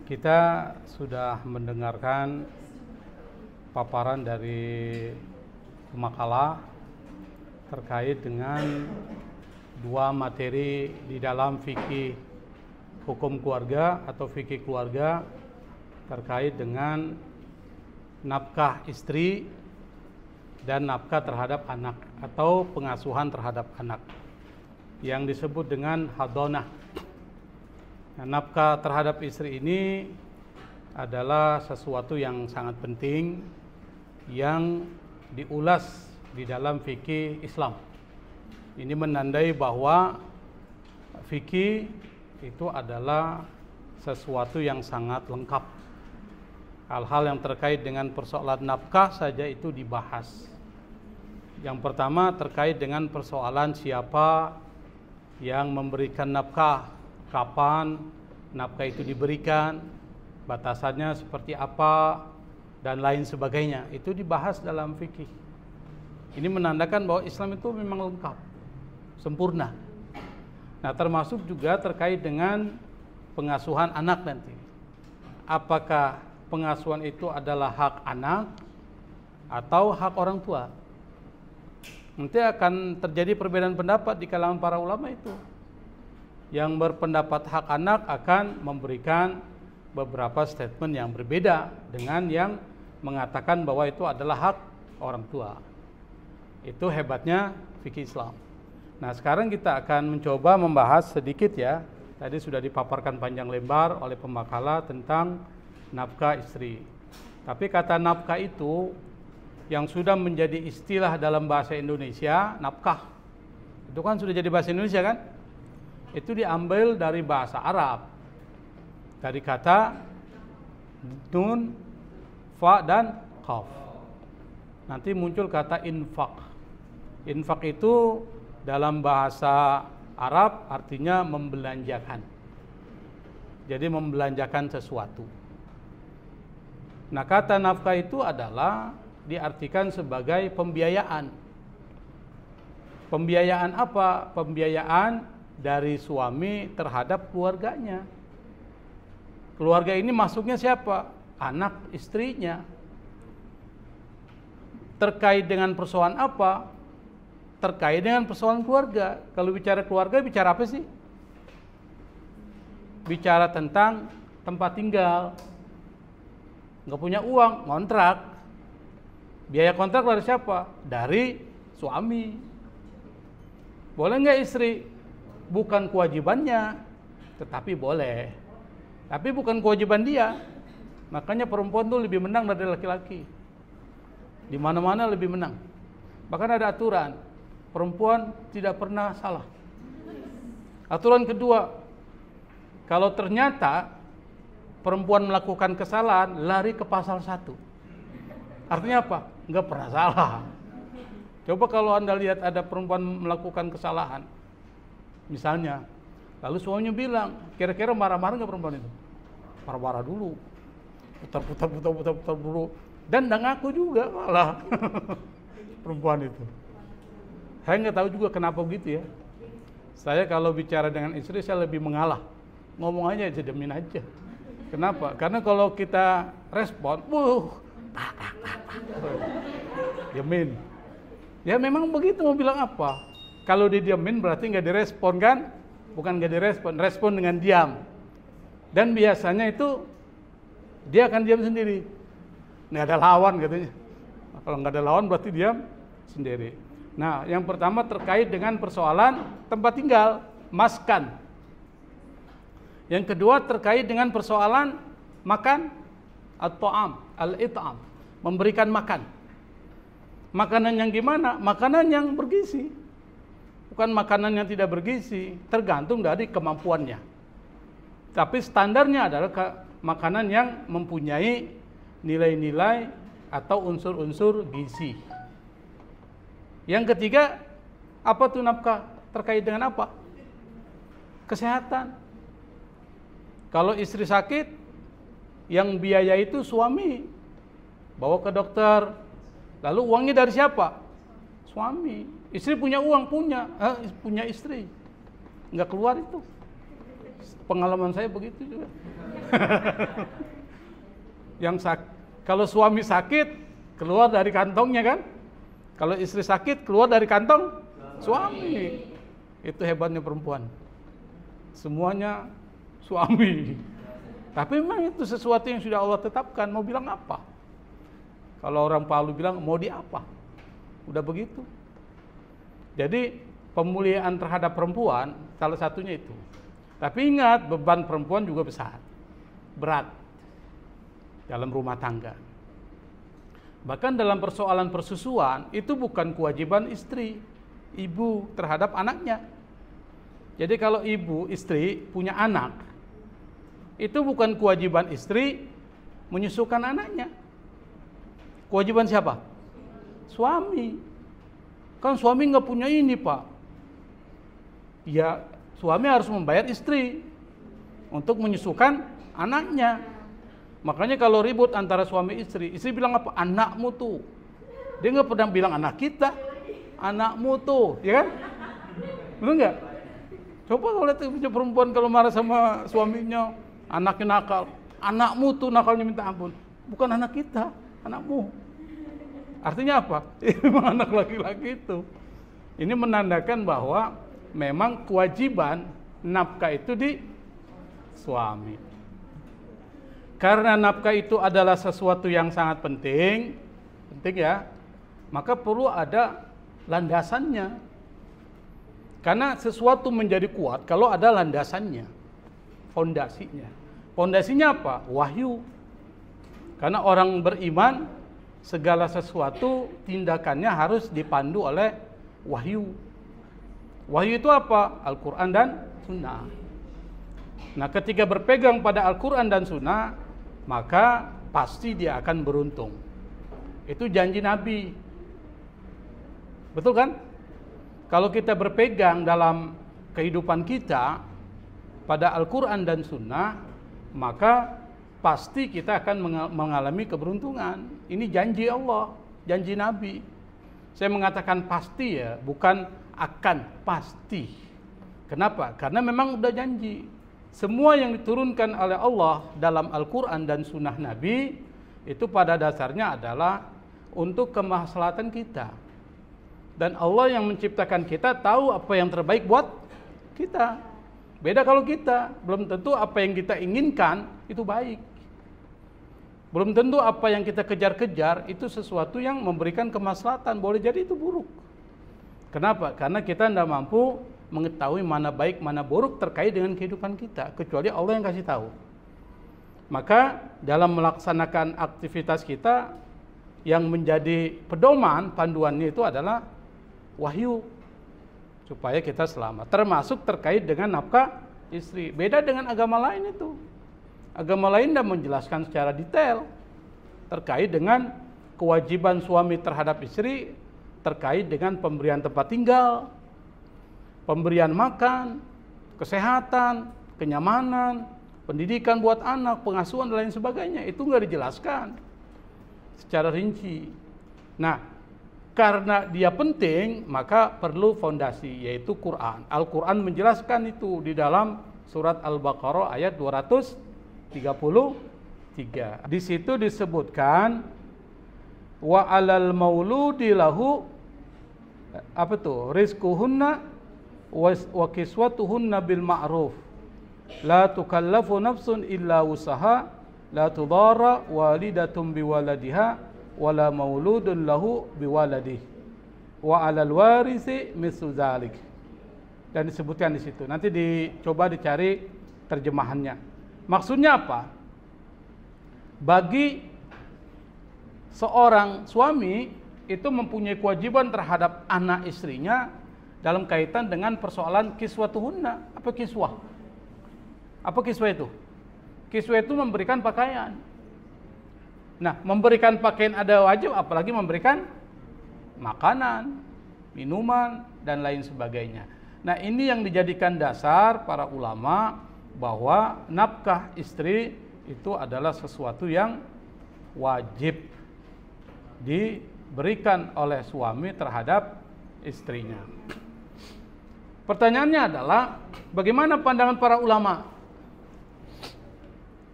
Kita sudah mendengarkan paparan dari makalah terkait dengan dua materi di dalam fikih hukum keluarga atau fikih keluarga terkait dengan nafkah istri dan nafkah terhadap anak atau pengasuhan terhadap anak yang disebut dengan hadonah. Nah, nafkah terhadap istri ini adalah sesuatu yang sangat penting yang diulas di dalam fikih Islam. Ini menandai bahwa fikih itu adalah sesuatu yang sangat lengkap. Hal-hal yang terkait dengan persoalan nafkah saja itu dibahas. Yang pertama terkait dengan persoalan siapa yang memberikan nafkah, kapan nafkah itu diberikan, batasannya seperti apa, dan lain sebagainya. Itu dibahas dalam fikih. Ini menandakan bahwa Islam itu memang lengkap, sempurna. Nah, termasuk juga terkait dengan pengasuhan anak nanti. Apakah pengasuhan itu adalah hak anak atau hak orang tua? Nanti akan terjadi perbedaan pendapat di kalangan para ulama itu. Yang berpendapat hak anak akan memberikan beberapa statement yang berbeda dengan yang mengatakan bahwa itu adalah hak orang tua. Itu hebatnya fikih Islam. Nah, sekarang kita akan mencoba membahas sedikit ya. Tadi sudah dipaparkan panjang lebar oleh pemakalah tentang nafkah istri. Tapi kata nafkah itu yang sudah menjadi istilah dalam bahasa Indonesia, nafkah. Itu kan sudah jadi bahasa Indonesia kan? Itu diambil dari bahasa Arab. Dari kata nun, fa dan qaf. Nanti muncul kata infak. Infak itu dalam bahasa Arab artinya membelanjakan. Jadi membelanjakan sesuatu. Nah, kata nafkah itu adalah diartikan sebagai pembiayaan. Pembiayaan apa? Pembiayaan dari suami terhadap keluarganya. Keluarga ini masuknya siapa? Anak, istrinya. Terkait dengan persoalan apa? Terkait dengan persoalan keluarga. Kalau bicara keluarga, bicara apa sih? Bicara tentang tempat tinggal. Nggak punya uang, kontrak. Biaya kontrak dari siapa? Dari suami. Boleh nggak istri? Bukan kewajibannya, tetapi boleh. Tapi bukan kewajiban dia. Makanya perempuan tuh lebih menang dari laki-laki. Di mana-mana lebih menang. Bahkan ada aturan, perempuan tidak pernah salah. Aturan kedua, kalau ternyata perempuan melakukan kesalahan, lari ke pasal 1. Artinya apa? Nggak pernah salah. Coba kalau Anda lihat ada perempuan melakukan kesalahan, misalnya, lalu suaminya bilang, kira-kira marah-marah nggak perempuan itu? Marah-marah dulu, putar dulu, dan nggak ngaku juga malah perempuan itu. Saya nggak tahu juga kenapa begitu ya. Saya kalau bicara dengan istri saya lebih mengalah, ngomong aja, demin aja. Kenapa? Karena kalau kita respon, diamin. Ya memang begitu, mau bilang apa? Kalau didiamin berarti nggak direspon kan? Bukan nggak direspon, respon dengan diam. Dan biasanya itu dia akan diam sendiri. Nggak ada lawan katanya. Nah, kalau nggak ada lawan berarti diam sendiri. Nah, yang pertama terkait dengan persoalan tempat tinggal, maskan. Yang kedua terkait dengan persoalan makan atau al-it'am, memberikan makan. Makanan yang gimana? Makanan yang bergizi. Bukan makanan yang tidak bergizi, tergantung dari kemampuannya. Tapi standarnya adalah makanan yang mempunyai nilai-nilai atau unsur-unsur gizi. Yang ketiga, apa tuh nafkah? Terkait dengan apa? Kesehatan. Kalau istri sakit, yang biaya itu suami. Bawa ke dokter. Lalu uangnya dari siapa? Suami. Istri punya uang, punya istri. Nggak keluar itu. Pengalaman saya begitu juga. Kalau suami sakit keluar dari kantongnya kan, kalau istri sakit keluar dari kantong suami. Itu hebatnya perempuan, semuanya suami. Tapi memang itu sesuatu yang sudah Allah tetapkan, mau bilang apa? Kalau orang Palu bilang mau di apa, udah begitu. Jadi pemuliaan terhadap perempuan salah satunya itu. Tapi ingat, beban perempuan juga besar, berat dalam rumah tangga. Bahkan dalam persoalan persusuan, itu bukan kewajiban istri, ibu terhadap anaknya. Jadi kalau ibu, istri punya anak, itu bukan kewajiban istri menyusukan anaknya. Kewajiban siapa? Suami. Kan suami nggak punya ini, Pak. Ya, suami harus membayar istri untuk menyusukan anaknya. Makanya kalau ribut antara suami istri bilang apa? Anakmu tuh. Dia nggak pernah bilang anak kita, anakmu tuh, ya kan? Betul nggak? Coba kalau lihat punya perempuan kalau marah sama suaminya, anaknya nakal, anakmu tuh nakalnya minta ampun. Bukan anak kita, anakmu. Artinya apa? Memang anak laki-laki itu. Ini menandakan bahwa memang kewajiban nafkah itu di suami. Karena nafkah itu adalah sesuatu yang sangat penting ya, maka perlu ada landasannya. Karena sesuatu menjadi kuat kalau ada landasannya, fondasinya. Fondasinya apa? Wahyu. Karena orang beriman, segala sesuatu tindakannya harus dipandu oleh wahyu. Wahyu itu apa? Al-Quran dan Sunnah. Nah, ketika berpegang pada Al-Quran dan Sunnah, maka pasti dia akan beruntung. Itu janji Nabi. Betul kan? Kalau kita berpegang dalam kehidupan kita pada Al-Quran dan Sunnah, maka pasti kita akan mengalami keberuntungan. Ini janji Allah, janji Nabi. Saya mengatakan pasti ya, bukan akan, pasti. Kenapa? Karena memang udah janji. Semua yang diturunkan oleh Allah dalam Al-Quran dan Sunnah Nabi, itu pada dasarnya adalah untuk kemaslahatan kita. Dan Allah yang menciptakan kita tahu apa yang terbaik buat kita. Beda kalau kita, belum tentu apa yang kita inginkan itu baik. Belum tentu apa yang kita kejar-kejar itu sesuatu yang memberikan kemaslahatan. Boleh jadi itu buruk. Kenapa? Karena kita tidak mampu mengetahui mana baik, mana buruk terkait dengan kehidupan kita. Kecuali Allah yang kasih tahu. Maka dalam melaksanakan aktivitas kita, yang menjadi pedoman, panduannya itu adalah wahyu. Supaya kita selamat. Termasuk terkait dengan nafkah istri. Beda dengan agama lain itu. Agama lain tidak menjelaskan secara detail terkait dengan kewajiban suami terhadap istri, terkait dengan pemberian tempat tinggal, pemberian makan, kesehatan, kenyamanan, pendidikan buat anak, pengasuhan dan lain sebagainya. Itu nggak dijelaskan secara rinci. Nah, karena dia penting, maka perlu fondasi, yaitu Quran. Al-Quran menjelaskan itu di dalam surat Al-Baqarah ayat 233. Di situ disebutkan wa alal mauludi lahu apa tuh? Rizquhunna wa kiswatuhunna bil ma'ruf. La tukallafu nafsun illa wusaha, la tudara walidatun biwaladiha wala mauludun lahu biwaladih wa alal warisi mislu dzalik. Dan disebutkan di situ. Nanti dicoba dicari terjemahannya. Maksudnya apa? Bagi seorang suami itu mempunyai kewajiban terhadap anak istrinya dalam kaitan dengan persoalan kiswatuhunna. Apa kiswah? Apa kiswah itu? Kiswah itu memberikan pakaian. Nah, memberikan pakaian ada wajib, apalagi memberikan makanan, minuman, dan lain sebagainya. Nah, ini yang dijadikan dasar para ulama bahwa nafkah istri itu adalah sesuatu yang wajib diberikan oleh suami terhadap istrinya. Pertanyaannya adalah, bagaimana pandangan para ulama?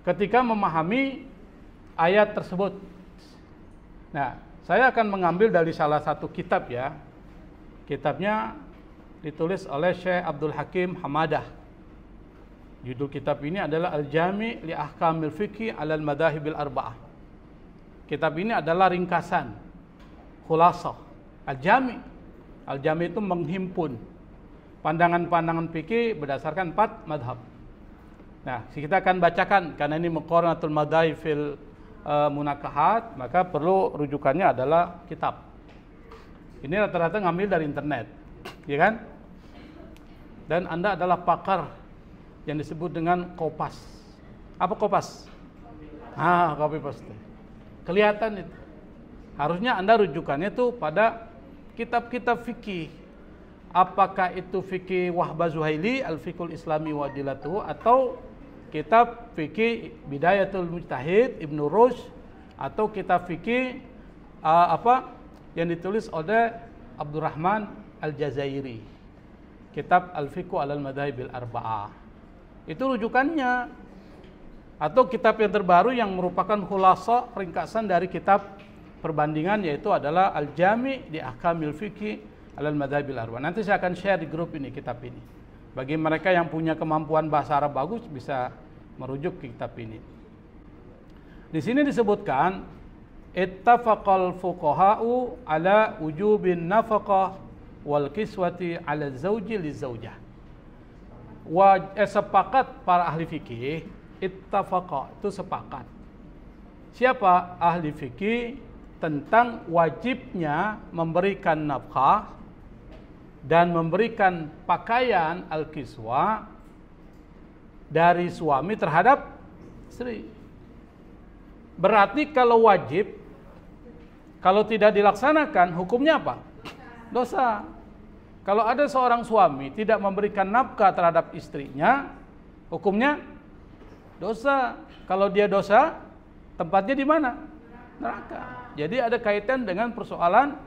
ketika memahami ayat tersebut. Nah, saya akan mengambil dari salah satu kitab ya. Kitabnya ditulis oleh Syekh Abdul Hakim Hamadah. Judul kitab ini adalah Al-Jami' li Ahkamil Fiqhi 'alal Madhahibil Arba'ah. Kitab ini adalah ringkasan, khulasah. Al-Jami'. Al-Jami' itu menghimpun pandangan-pandangan fikih berdasarkan 4 madhab. Nah, kita akan bacakan karena ini Muqaranatul Madhahib fil Munakahat, maka perlu rujukannya adalah kitab. Ini rata-rata ngambil dari internet, ya kan? Dan Anda adalah pakar yang disebut dengan kopas. Apa kopas? Copy paste. Kelihatan itu. Harusnya Anda rujukannya itu pada kitab-kitab fikih. Apakah itu fikih Wahbah Zuhaili, Al-Fiqhul Islami wa Adilatuhu, atau kitab fikih Bidayatul Mujtahid Ibnu Rushd, atau kitab fikih yang ditulis oleh Abdurrahman Al-Jazairi, kitab Al-Fiqhu 'alal Madhahibil Arba'ah. Itu rujukannya. Atau kitab yang terbaru yang merupakan khulasa, ringkasan dari kitab perbandingan, yaitu adalah Al-Jami' di Ahkamil Fiqhi 'alal Madhahibil Arba'ah. Nanti saya akan share di grup ini kitab ini. Bagi mereka yang punya kemampuan bahasa Arab bagus bisa merujuk ke kitab ini. Di sini disebutkan ittafaqal fuqaha'u ala wujubin nafaqah wal kiswati ala zauji lizaujah. Sepakat para ahli fikih, ittafaqa itu sepakat. Siapa ahli fikih tentang wajibnya memberikan nafkah dan memberikan pakaian al-kiswa dari suami terhadap istri. Berarti kalau wajib, kalau tidak dilaksanakan, hukumnya apa? Dosa. Kalau ada seorang suami tidak memberikan nafkah terhadap istrinya, hukumnya dosa. Kalau dia dosa, tempatnya di mana? Neraka. Jadi ada kaitan dengan persoalan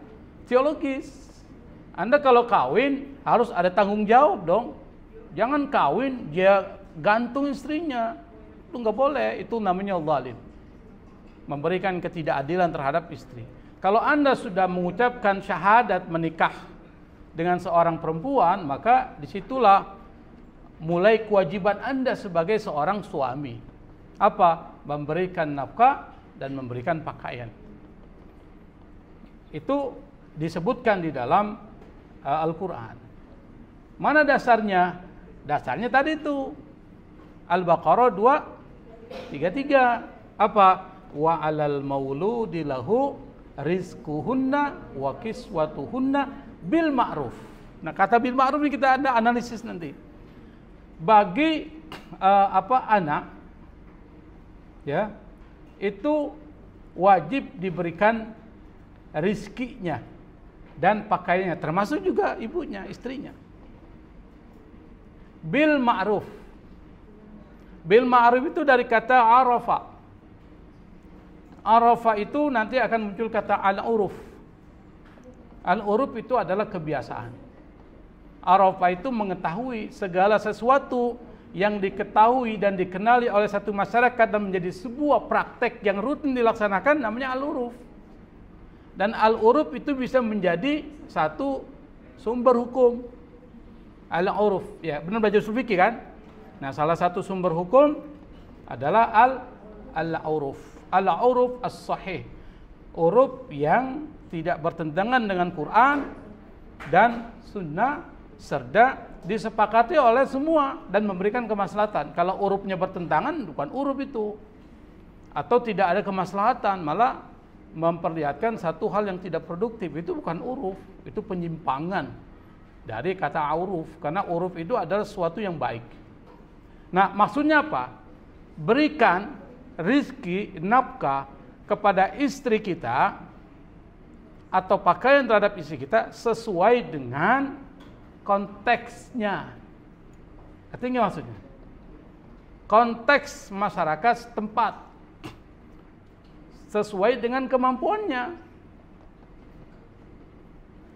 teologis. Anda kalau kawin harus ada tanggung jawab dong. Jangan kawin dia gantung istrinya. Itu nggak boleh. Itu namanya zalim. Memberikan ketidakadilan terhadap istri. Kalau Anda sudah mengucapkan syahadat menikah dengan seorang perempuan, maka disitulah mulai kewajiban Anda sebagai seorang suami. Apa? Memberikan nafkah dan memberikan pakaian. Itu disebutkan di dalam Al-Quran. Mana dasarnya? Dasarnya tadi itu Al-Baqarah 2:33. Apa? Wa 'alal mauludi lahu rizquhunna wa kiswatuhunna bil ma'ruf. Nah, kata bil ma'ruf ini kita ada analisis nanti. Bagi anak ya, itu wajib diberikan rizkinya dan pakaiannya, termasuk juga ibunya, istrinya. Bil ma'ruf. Bil ma'ruf itu dari kata arafa. Arafa itu nanti akan muncul kata al-uruf. Al-uruf itu adalah kebiasaan. Arafa itu mengetahui segala sesuatu yang diketahui dan dikenali oleh satu masyarakat dan menjadi sebuah praktek yang rutin dilaksanakan, namanya al-uruf. Dan al-uruf itu bisa menjadi satu sumber hukum. Al-uruf, ya benar belajar usul fikih kan? Nah, salah satu sumber hukum adalah al-uruf. Al-uruf as-sahih. Uruf yang tidak bertentangan dengan Quran dan sunnah, serta disepakati oleh semua dan memberikan kemaslahatan. Kalau urufnya bertentangan, bukan uruf itu. Atau tidak ada kemaslahatan, malah memperlihatkan satu hal yang tidak produktif, itu bukan uruf, itu penyimpangan dari kata uruf, karena uruf itu adalah sesuatu yang baik. Nah, maksudnya apa? Berikan rizki, nafkah kepada istri kita atau pakaian terhadap istri kita sesuai dengan konteksnya. Artinya maksudnya konteks masyarakat setempat, sesuai dengan kemampuannya.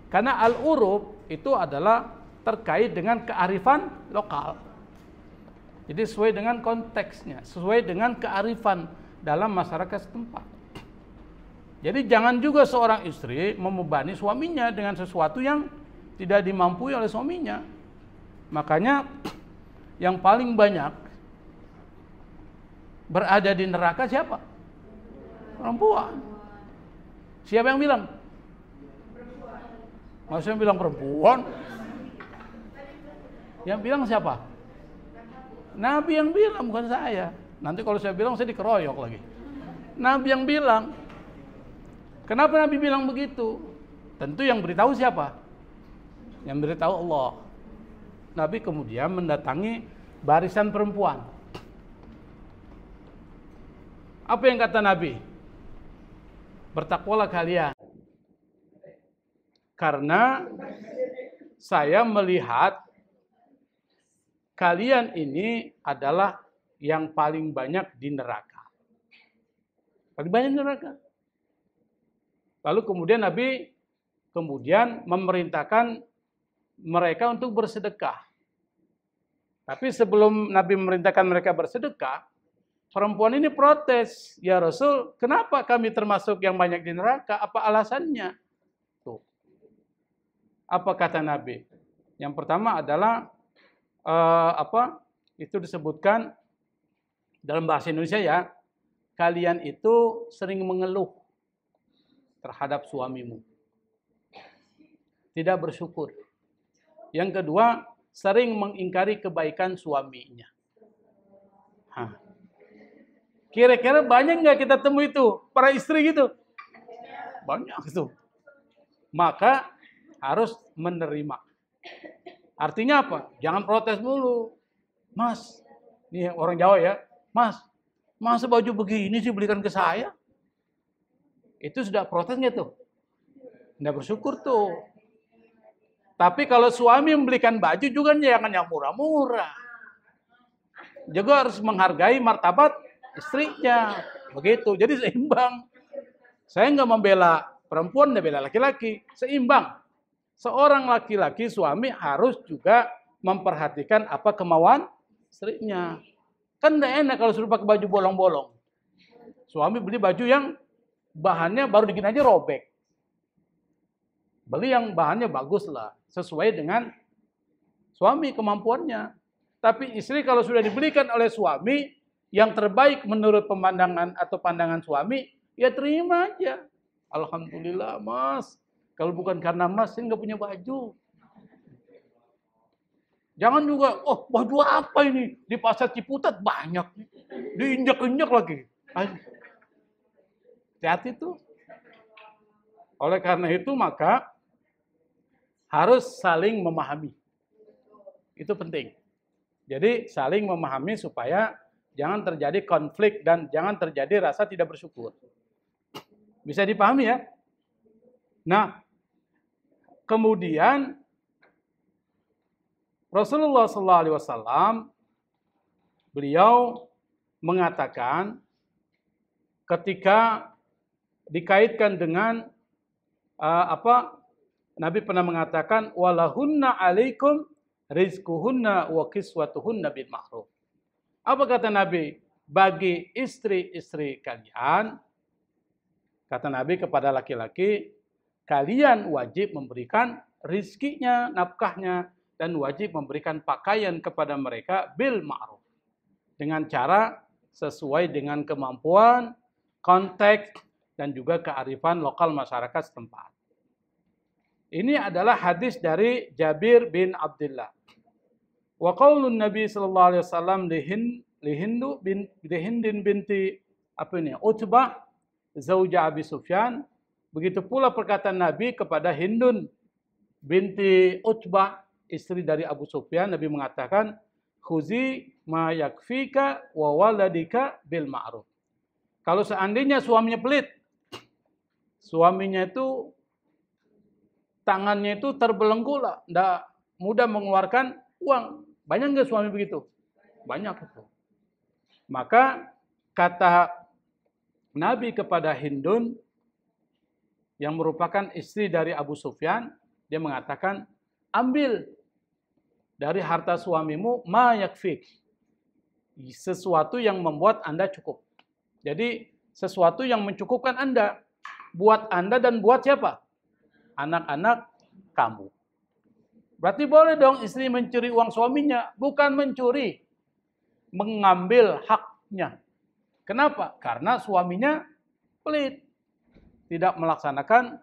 Karena al-uruf itu adalah terkait dengan kearifan lokal. Jadi sesuai dengan konteksnya, sesuai dengan kearifan dalam masyarakat setempat. Jadi jangan juga seorang istri membebani suaminya dengan sesuatu yang tidak dimampui oleh suaminya. Makanya yang paling banyak berada di neraka siapa? Perempuan. Siapa yang bilang? Maksudnya bilang perempuan? Yang bilang siapa? Nabi yang bilang, bukan saya. Nanti kalau saya bilang saya dikeroyok lagi. Nabi yang bilang. Kenapa Nabi bilang begitu? Tentu yang beritahu siapa? Yang beritahu Allah. Nabi kemudian mendatangi barisan perempuan. Apa yang kata Nabi? Bertakwalah kalian. Karena saya melihat kalian ini adalah yang paling banyak di neraka. Paling banyak di neraka. Lalu kemudian Nabi memerintahkan mereka untuk bersedekah. Tapi sebelum Nabi memerintahkan mereka bersedekah, perempuan ini protes, "Ya Rasul, kenapa kami termasuk yang banyak di neraka? Apa alasannya?" Tuh. Apa kata Nabi? Yang pertama adalah itu disebutkan dalam bahasa Indonesia ya, kalian itu sering mengeluh terhadap suamimu. Tidak bersyukur. Yang kedua, sering mengingkari kebaikan suaminya. Kira-kira banyak nggak kita temui itu? Para istri gitu? Banyak itu. Maka harus menerima. Artinya apa? Jangan protes dulu. "Mas," ini orang Jawa ya, "Mas, masa baju begini sih belikan ke saya?" Itu sudah protes nggak tuh? Nggak bersyukur tuh. Tapi kalau suami membelikan baju juga jangan yang murah-murah. Juga harus menghargai martabat istrinya. Begitu. Jadi seimbang. Saya nggak membela perempuan, nggak bela laki-laki. Seimbang. Seorang laki-laki suami harus juga memperhatikan apa kemauan istrinya. Kan nggak enak kalau suruh pakai baju bolong-bolong. Suami beli baju yang bahannya baru dikit aja robek. Beli yang bahannya bagus lah, sesuai dengan suami kemampuannya. Tapi istri kalau sudah dibelikan oleh suami yang terbaik menurut pemandangan atau pandangan suami, ya terima aja. Alhamdulillah Mas, kalau bukan karena Mas saya nggak punya baju. Jangan juga, "Oh baju apa ini? Di pasar Ciputat banyak, diinjak-injak lagi." Hati-hati tuh. Oleh karena itu maka harus saling memahami. Itu penting. Jadi saling memahami supaya jangan terjadi konflik dan jangan terjadi rasa tidak bersyukur. Bisa dipahami ya? Nah, kemudian Rasulullah SAW beliau mengatakan ketika dikaitkan dengan Nabi pernah mengatakan walahunna alaikum rizquhunna wa kiswatuhunna bil ma'ruf. Apa kata Nabi? Bagi istri-istri kalian, kata Nabi kepada laki-laki, kalian wajib memberikan rizkinya, nafkahnya, dan wajib memberikan pakaian kepada mereka bil ma'ruf. Dengan cara sesuai dengan kemampuan, konteks, dan juga kearifan lokal masyarakat setempat. Ini adalah hadis dari Jabir bin Abdullah. Wa qaulun Nabi sallallahu alaihi wasallam Hindin binti Utbah zauja Abi Sufyan. Begitu pula perkataan Nabi kepada Hindun binti Utbah, istri dari Abu Sufyan. Nabi mengatakan, "Khuzi ma yakfika wa waladika bil ma'ruf." Kalau seandainya suaminya pelit, suaminya itu tangannya itu terbelenggu lah, tidak mudah mengeluarkan uang. Banyak nggak suami begitu? Banyak itu. Maka kata Nabi kepada Hindun yang merupakan istri dari Abu Sufyan, dia mengatakan, ambil dari harta suamimu ma yakfik. sesuatu yang membuat Anda cukup. Jadi sesuatu yang mencukupkan Anda. Buat Anda dan buat siapa? Anak-anak kamu. Berarti boleh dong istri mencuri uang suaminya. Bukan mencuri. Mengambil haknya. Kenapa? Karena suaminya pelit. Tidak melaksanakan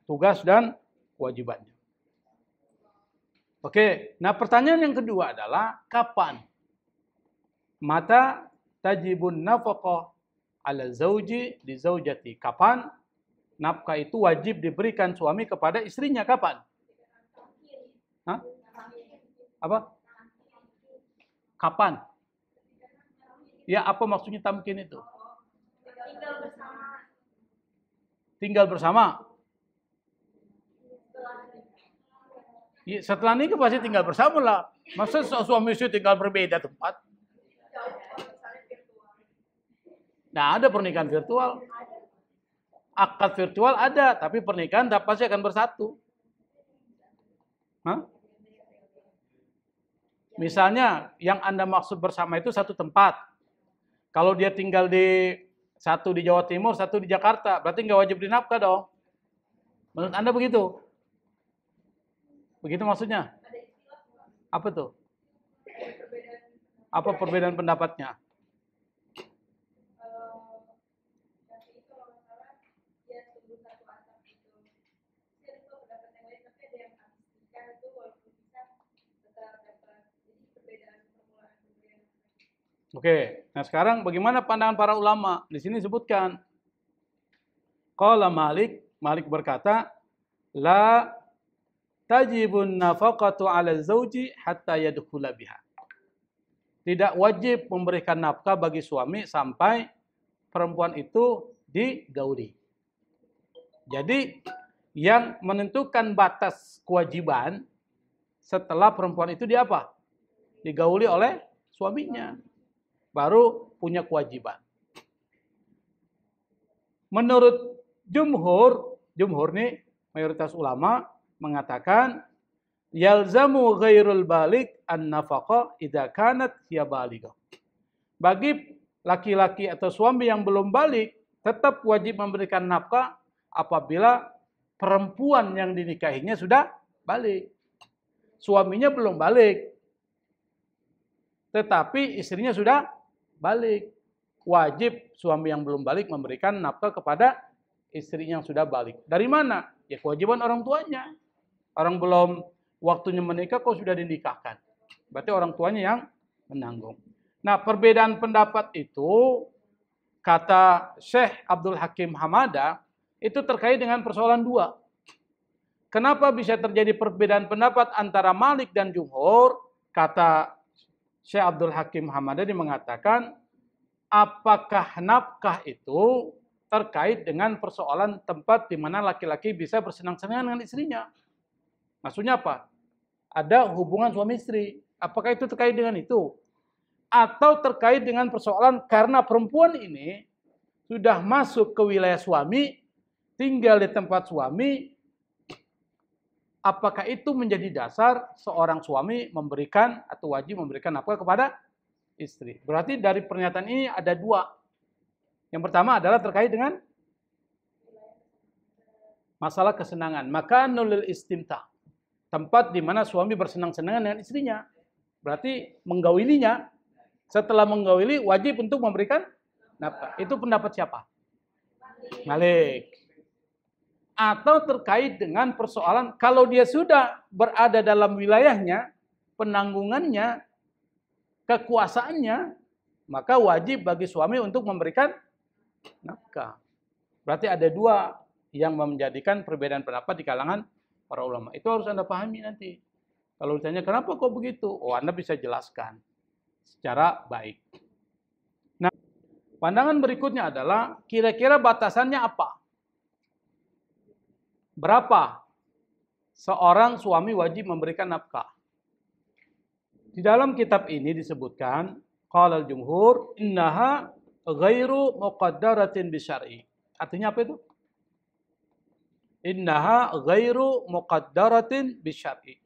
tugas dan kewajibannya. Oke, nah pertanyaan yang kedua adalah kapan? Mata tajibun nafaqah ala zauji di zaujati. Kapan nafkah itu wajib diberikan suami kepada istrinya? Kapan? Hah? Apa? Kapan? Ya, apa maksudnya tamkin itu? Tinggal bersama. Ya, setelah nikah pasti tinggal bersama lah. Masa suami istri tinggal berbeda tempat? Nah, ada pernikahan virtual. Akad virtual ada, tapi pernikahan pasti akan bersatu. Hah? Misalnya, yang Anda maksud bersama itu satu tempat. Kalau dia tinggal di satu di Jawa Timur, satu di Jakarta, berarti nggak wajib dinafkah dong? Menurut Anda begitu? Begitu maksudnya? Apa tuh? Apa perbedaan pendapatnya? Oke, nah sekarang bagaimana pandangan para ulama? Di sini disebutkan, qala Malik, Malik berkata, la tajibun nafaqatu 'ala zauji hatta yadkhula biha. Tidak wajib memberikan nafkah bagi suami sampai perempuan itu digauli. Jadi yang menentukan batas kewajiban setelah perempuan itu diapa? Digauli oleh suaminya. Baru punya kewajiban. Menurut jumhur nih mayoritas ulama mengatakan yalzamu ghairul balik an-nafaqah idza kanat hiya balighah. Bagi laki-laki atau suami yang belum balik tetap wajib memberikan nafkah apabila perempuan yang dinikahinya sudah balik. Suaminya belum balik. Tetapi istrinya sudah balik. Wajib suami yang belum balik memberikan nafkah kepada istri yang sudah balik. Dari mana? Ya kewajiban orang tuanya. Orang belum waktunya menikah kok sudah dinikahkan. Berarti orang tuanya yang menanggung. Nah, perbedaan pendapat itu kata Syekh Abdul Hakim Hamada itu terkait dengan persoalan dua. Kenapa bisa terjadi perbedaan pendapat antara Malik dan Jumhur? Kata Syekh Abdul Hakim Hamadani mengatakan, apakah nafkah itu terkait dengan persoalan tempat di mana laki-laki bisa bersenang-senang dengan istrinya? Maksudnya apa? Ada hubungan suami istri. Apakah itu terkait dengan itu? Atau terkait dengan persoalan karena perempuan ini sudah masuk ke wilayah suami, tinggal di tempat suami, apakah itu menjadi dasar seorang suami memberikan atau wajib memberikan nafkah kepada istri? Berarti dari pernyataan ini ada dua. Yang pertama adalah terkait dengan masalah kesenangan. Maka nulil istimta. Tempat di mana suami bersenang-senangan dengan istrinya. Berarti menggaulinya. Setelah menggawili wajib untuk memberikan nafkah. Itu pendapat siapa? Malik. Atau terkait dengan persoalan kalau dia sudah berada dalam wilayahnya, penanggungannya, kekuasaannya, maka wajib bagi suami untuk memberikan nafkah. Berarti ada dua yang menjadikan perbedaan pendapat di kalangan para ulama. Itu harus Anda pahami nanti. Kalau ditanya kenapa kok begitu? Oh, Anda bisa jelaskan secara baik. Nah, pandangan berikutnya adalah kira-kira batasannya apa? Berapa seorang suami wajib memberikan nafkah? Di dalam kitab ini disebutkan, qala al-jumhur innaha ghairu muqaddaratin bisyar'i. Artinya apa itu? Innaha ghairu muqaddaratin bisyar'i.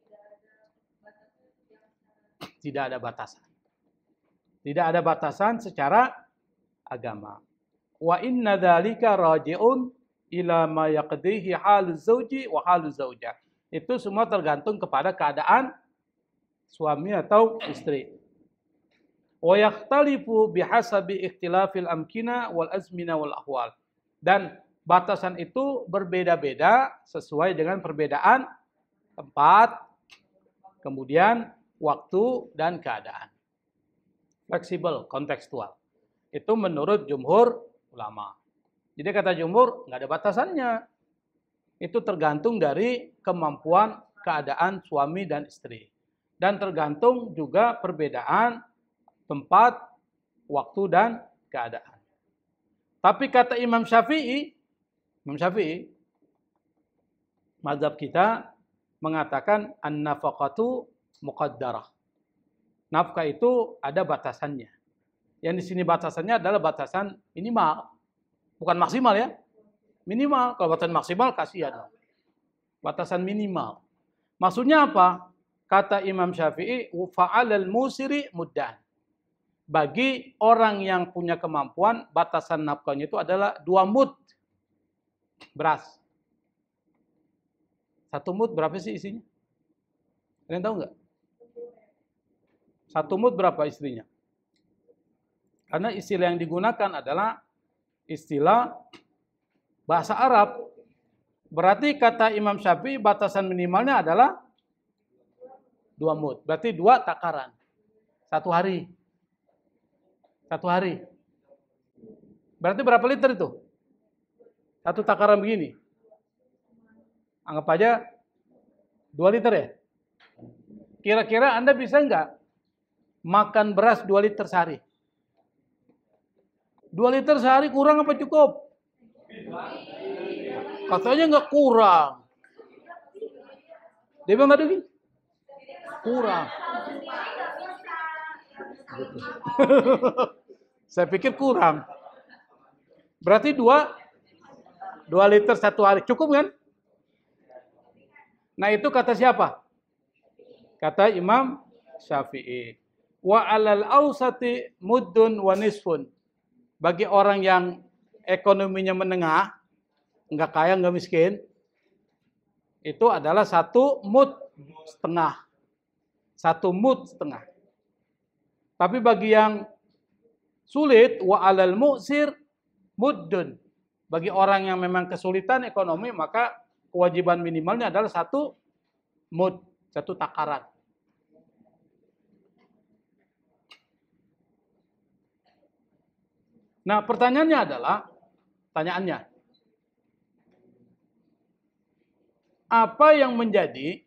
Tidak ada batasan. Tidak ada batasan secara agama. Wa inna dzalika raji'un ila ma yaqdihi haluz zauji wa haluz zaujah. Itu semua tergantung kepada keadaan suami atau istri. Wa yakhtalifu bihasabi ikhtilafil amkina wal azmina wal ahwal. Dan batasan itu berbeda-beda sesuai dengan perbedaan tempat, kemudian waktu dan keadaan. Fleksibel, kontekstual. Itu menurut jumhur ulama. Jadi kata jumhur, nggak ada batasannya. Itu tergantung dari kemampuan keadaan suami dan istri. Dan tergantung juga perbedaan tempat, waktu, dan keadaan. Tapi kata Imam Syafi'i, mazhab kita mengatakan an-nafaqatu muqaddarah. Nafkah itu ada batasannya. Yang di sini batasannya adalah batasan minimal. Bukan maksimal ya. Minimal. Kalau batasan maksimal kasihan. Batasan minimal. Maksudnya apa? Kata Imam Syafi'i, fa'alal musiri muddan. Bagi orang yang punya kemampuan, batasan nafkahnya itu adalah 2 mud beras. 1 mud berapa sih isinya? Kalian tahu nggak? 1 mud berapa istrinya? Karena istilah yang digunakan adalah istilah bahasa Arab. Berarti kata Imam Syafi'i batasan minimalnya adalah 2 mud. Berarti 2 takaran. 1 hari. 1 hari. Berarti berapa liter itu? 1 takaran begini. Anggap aja 2 liter ya. Kira-kira Anda bisa nggak makan beras 2 liter sehari? 2 liter sehari kurang apa cukup? Katanya nggak kurang. Dia bilang nggak ada gini? Kurang. Saya pikir kurang. Berarti 2 liter 1 hari. Cukup kan? Nah itu kata siapa? Kata Imam Syafi'i. Wa alal ausati muddun wa nisfun. Bagi orang yang ekonominya menengah, enggak kaya, enggak miskin, itu adalah 1 mud setengah. 1 mud setengah. Tapi bagi yang sulit, wa alal mu'sir muddun. Bagi orang yang memang kesulitan ekonomi, maka kewajiban minimalnya adalah 1 mud, 1 takaran. Nah, pertanyaannya adalah, apa yang menjadi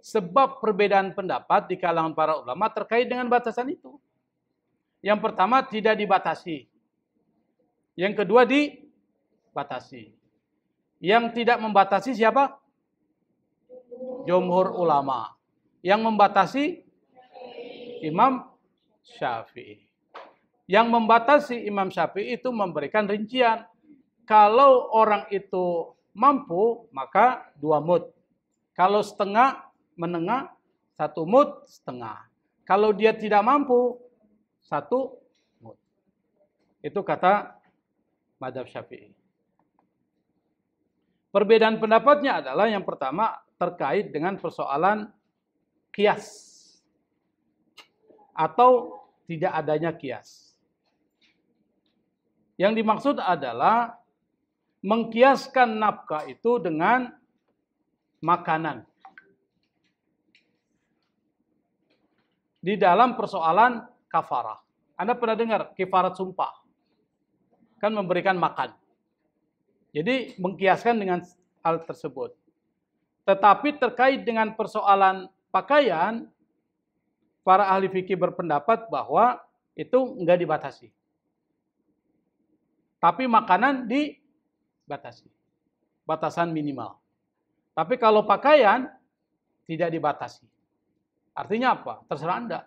sebab perbedaan pendapat di kalangan para ulama terkait dengan batasan itu? Yang pertama, tidak dibatasi. Yang kedua, dibatasi. Yang tidak membatasi siapa? Jumhur ulama. Yang membatasi Imam Syafi'i. Yang membatasi Imam Syafi'i itu memberikan rincian. Kalau orang itu mampu, maka 2 mud. Kalau setengah, menengah, 1 mud setengah. Kalau dia tidak mampu, 1 mud. Itu kata mazhab Syafi'i. Perbedaan pendapatnya adalah yang pertama terkait dengan persoalan qiyas atau tidak adanya qiyas. Yang dimaksud adalah mengkiaskan nafkah itu dengan makanan. Di dalam persoalan kafarah. Anda pernah dengar kifarat sumpah? Kan memberikan makan. Jadi mengkiaskan dengan hal tersebut. Tetapi terkait dengan persoalan pakaian, para ahli fikih berpendapat bahwa itu enggak dibatasi. Tapi makanan dibatasi. Batasan minimal. Tapi kalau pakaian tidak dibatasi. Artinya apa? Terserah Anda.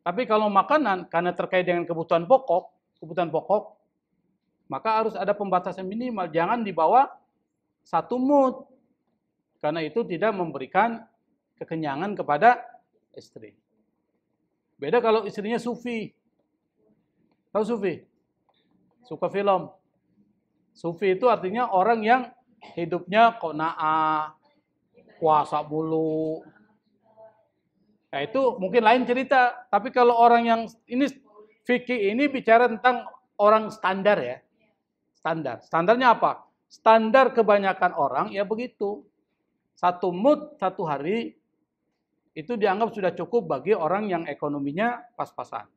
Tapi kalau makanan karena terkait dengan kebutuhan pokok, maka harus ada pembatasan minimal. Jangan di bawah 1 mud. Karena itu tidak memberikan kekenyangan kepada istri. Beda kalau istrinya sufi. Tahu sufi? Suka film. Sufi itu artinya orang yang hidupnya qanaah, puasa mulu. Nah, itu mungkin lain cerita. Tapi kalau orang yang ini fikih ini bicara tentang orang standar ya. Standar. Standarnya apa? Standar kebanyakan orang ya begitu. Satu mood, satu hari itu dianggap sudah cukup bagi orang yang ekonominya pas-pasan.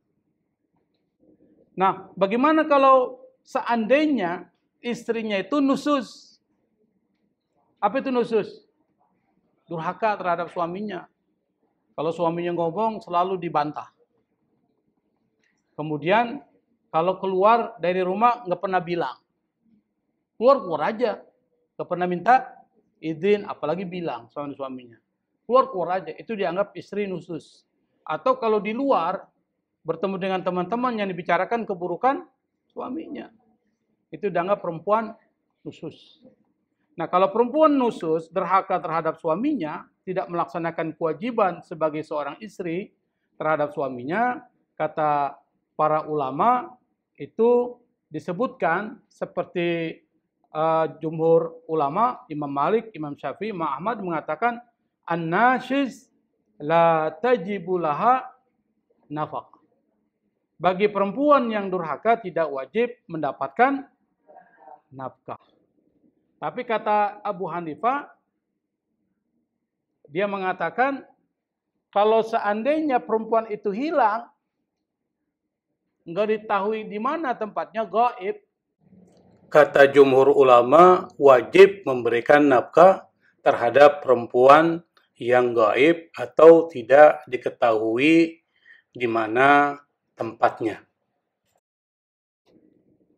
Nah, bagaimana kalau seandainya istrinya itu nusus? Apa itu nusus? Durhaka terhadap suaminya. Kalau suaminya ngomong selalu dibantah. Kemudian kalau keluar dari rumah nggak pernah bilang. Keluar aja. Nggak pernah minta izin, apalagi bilang sama suaminya. Keluar aja. Itu dianggap istri nusus. Atau kalau di luar bertemu dengan teman-teman yang dibicarakan keburukan suaminya. Itu dianggap perempuan nusus. Nah, kalau perempuan nusus, derhaka terhadap suaminya, tidak melaksanakan kewajiban sebagai seorang istri terhadap suaminya, kata para ulama, itu disebutkan seperti jumhur ulama, Imam Malik, Imam Syafi'i, Imam Ahmad mengatakan, an-nashiz la tajibu laha nafaqah. Bagi perempuan yang durhaka tidak wajib mendapatkan nafkah. Tapi kata Abu Hanifah, dia mengatakan kalau seandainya perempuan itu hilang, nggak diketahui di mana tempatnya, gaib. Kata jumhur ulama, wajib memberikan nafkah terhadap perempuan yang gaib atau tidak diketahui di mana tempatnya.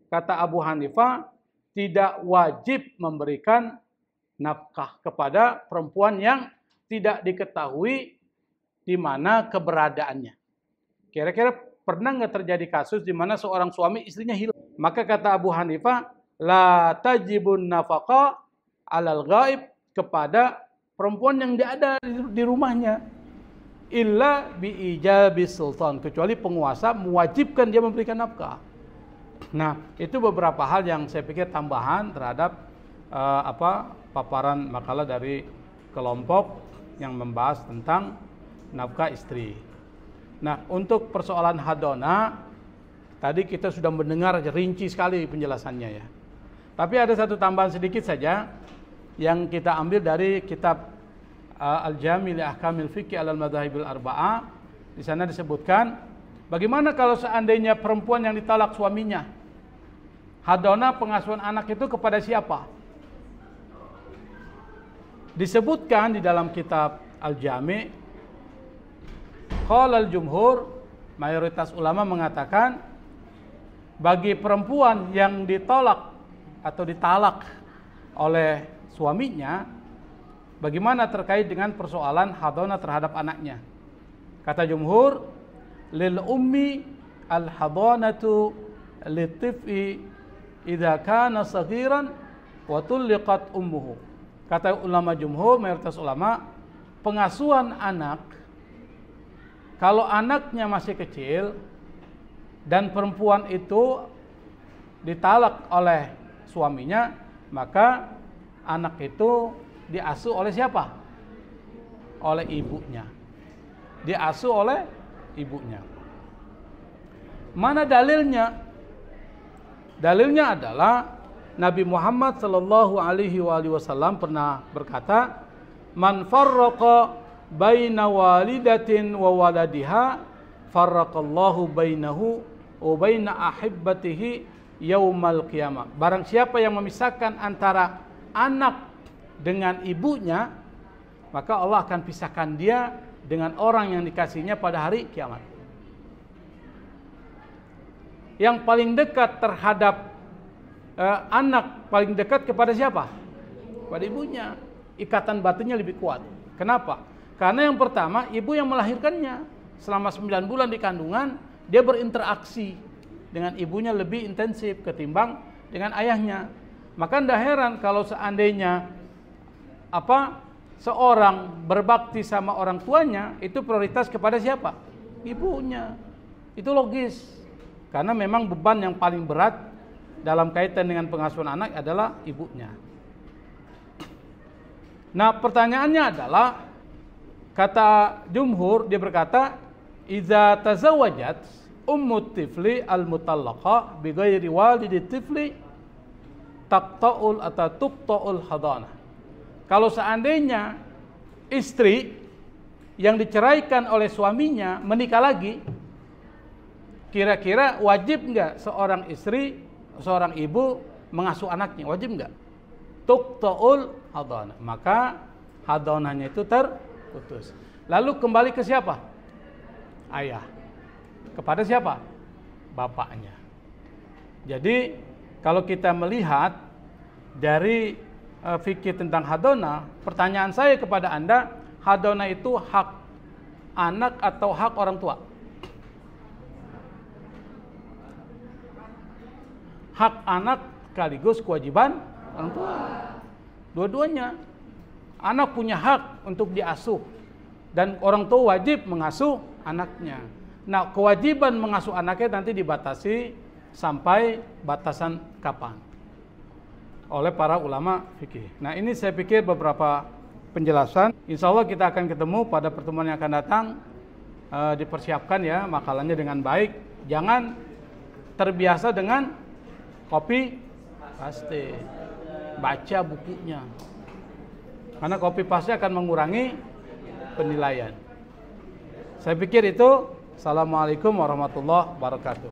Kata Abu Hanifah, tidak wajib memberikan nafkah kepada perempuan yang tidak diketahui di mana keberadaannya. Kira-kira pernah nggak terjadi kasus di mana seorang suami istrinya hilang? Maka kata Abu Hanifah, la tajibun nafaqah alal ghaib, kepada perempuan yang tidak ada di rumahnya. Illa biijabi sultan, kecuali penguasa mewajibkan dia memberikan nafkah. Nah, itu beberapa hal yang saya pikir tambahan terhadap paparan makalah dari kelompok yang membahas tentang nafkah istri. Nah, untuk persoalan hadona tadi kita sudah mendengar rinci sekali penjelasannya ya. Tapi ada satu tambahan sedikit saja yang kita ambil dari kitab Al-Jami' li Ahkamil Fiqh 'alal Madhahibil Arba'ah. Di sana disebutkan bagaimana kalau seandainya perempuan yang ditalak suaminya, hadona pengasuhan anak itu kepada siapa? Disebutkan di dalam kitab Al-Jami', qala al-jumhur, mayoritas ulama mengatakan bagi perempuan yang ditolak atau ditalak oleh suaminya, bagaimana terkait dengan persoalan hadona terhadap anaknya? Kata jumhur, lil ummi al hadonatu litif'i idza kana saghiran wa tulliqat ummuhu. Kata ulama jumhur, mayoritas ulama, pengasuhan anak kalau anaknya masih kecil dan perempuan itu ditalak oleh suaminya, maka anak itu diasuh oleh siapa? Oleh ibunya. Diasuh oleh ibunya. Mana dalilnya? Dalilnya adalah Nabi Muhammad sallallahu alaihi wasallam pernah berkata, "Man farraqa baina walidatin wa waladiha, farraqallahu bainahu wa baina ahibbatihi yaumal qiyamah." Barang siapa yang memisahkan antara anak dengan ibunya, maka Allah akan pisahkan dia dengan orang yang dikasihnya pada hari kiamat. Yang paling dekat terhadap anak, paling dekat kepada siapa? Pada ibunya. Ikatan batinnya lebih kuat. Kenapa? Karena yang pertama, ibu yang melahirkannya. Selama 9 bulan di kandungan, dia berinteraksi dengan ibunya lebih intensif ketimbang dengan ayahnya. Maka tidak heran kalau seandainya seorang berbakti sama orang tuanya, itu prioritas kepada siapa? Ibunya. Itu logis. Karena memang beban yang paling berat dalam kaitan dengan pengasuhan anak adalah ibunya. Nah, pertanyaannya adalah, kata jumhur, dia berkata, "Idza tazawwajat ummu tifli al-mutallaqa bi ghairi walidi tifli taqta'ul atau tuqta'ul hadanah." Kalau seandainya istri yang diceraikan oleh suaminya menikah lagi, kira-kira wajib nggak seorang istri, seorang ibu mengasuh anaknya? Wajib nggak? Tuqta'ul hadanah. Maka hadanahnya itu terputus. Lalu kembali ke siapa? Ayah. Kepada siapa? Bapaknya. Jadi kalau kita melihat dari fikih tentang hadanah, pertanyaan saya kepada Anda, hadanah itu hak anak atau hak orang tua? Hak anak sekaligus kewajiban orang tua. Dua-duanya. Anak punya hak untuk diasuh dan orang tua wajib mengasuh anaknya. Nah, kewajiban mengasuh anaknya nanti dibatasi sampai batasan kapan? Oleh para ulama fikih. Nah, ini saya pikir beberapa penjelasan. Insya Allah kita akan ketemu pada pertemuan yang akan datang. Dipersiapkan ya makalahnya dengan baik. Jangan terbiasa dengan copy paste. Baca bukunya. Karena copy paste akan mengurangi penilaian. Saya pikir itu. Assalamualaikum warahmatullahi wabarakatuh.